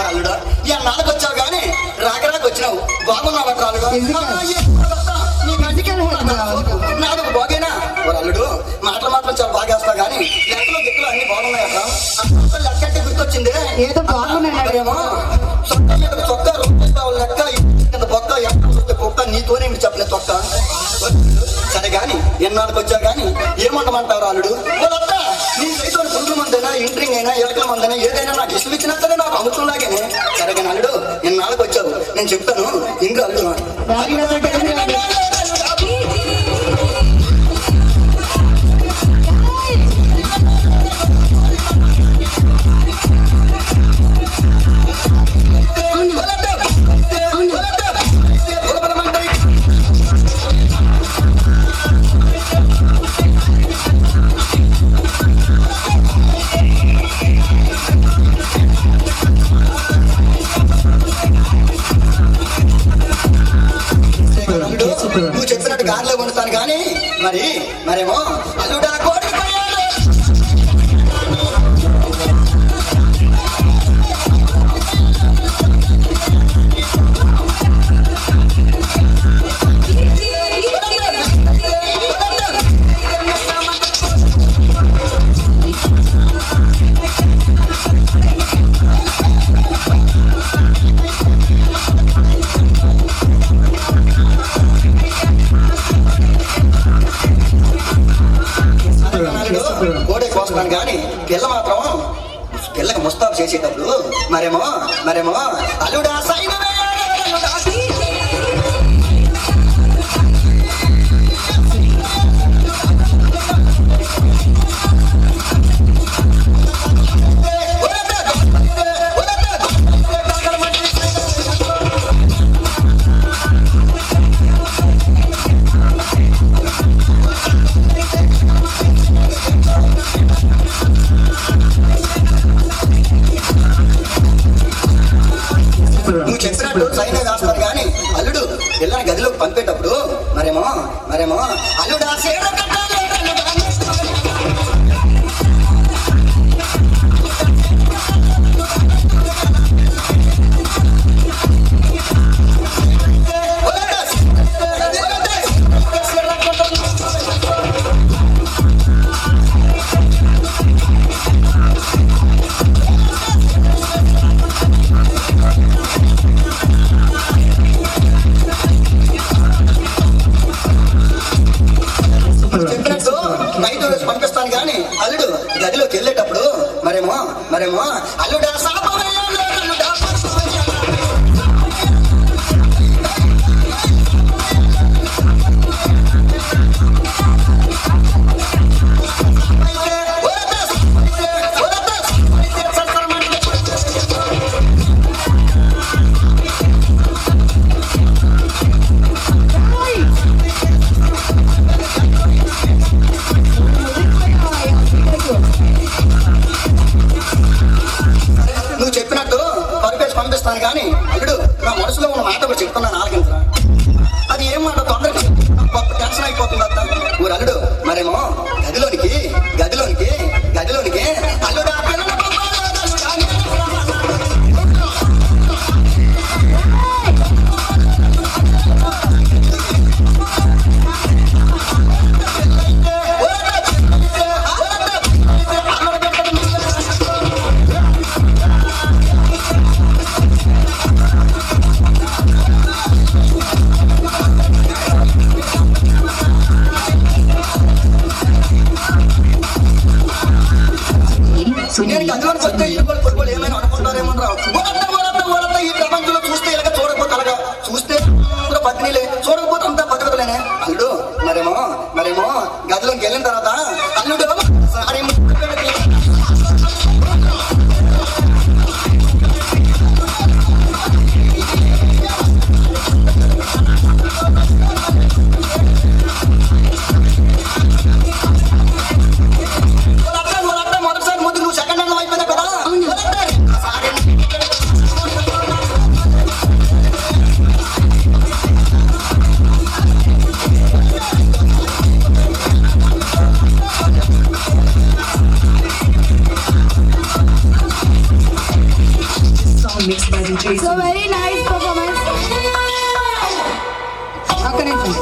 అల్లుడా ఈ నాలుగు వచ్చావు కానీ రాకరాకు వచ్చినావు బాగున్నావు అల్లుడు నాలుగు బాగేనా అల్లుడు మాటలు మాత్రం చాలా బాగా వేస్తావు కానీ లెక్కలు గిక్కలు అన్ని బాగున్నాయి అక్కడ లెక్క అంటే గుర్తొచ్చింది ఏదో బాగున్నాడేమో చొక్క మీద చొక్క రూపిస్తావు లెక్క కింద బొక్క ఎక్కడ కుక్క నీతోనే చెప్పలే చొక్క సరే గాని ఎన్నాళ్ళకి వచ్చా గాని ఏమంటమంటావు అల్లుడు నీ సైతం పురుగుల మందైనా ఇంట్రింగ్ అయినా ఎలకల మందైనా ఏదైనా నాకు ఇష్టం ఇచ్చినా సరే నాకు అమృతంలాగానే సరే కానీ అల్లుడు ఎన్నాళ్ళకి వచ్చావు నేను చెప్తాను ఇంకా అల్లుడు నువ్వు చెప్పినట్టు గాలిలో కొనుతాను కానీ మరేమో అల్లుడా కోడి కోడే కోస్తాను కానీ పిల్ల మాత్రం పిల్లకి ముస్తాబు చేసేటప్పుడు మరేమో అల్లుడా సైన్ నువ్వు చెప్పినట్టు సైన్ వేస్తాను కానీ అల్లుడు పిల్లని గదిలోకి పంపేటప్పుడు మరేమో అల్లుడా పంపిస్తాను కానీ అల్లుడు గదిలోకి వెళ్ళేటప్పుడు మరేమో అల్లుడా నువ్వు చెప్పినట్టు పరిపేసి పంపిస్తాను కానీ అల్లుడు నా మనసులో ఉన్న మాట కూడా చెప్తున్నాను ఆలకించరా అది ఏం మాట తొందరగా టెన్షన్ అయిపోతుంది అత్త ఊరు అల్లుడు మరేమో గదిలోనికి అల్లుడా mixed by DJ so very nice performance. ఒక్క నిమిషం.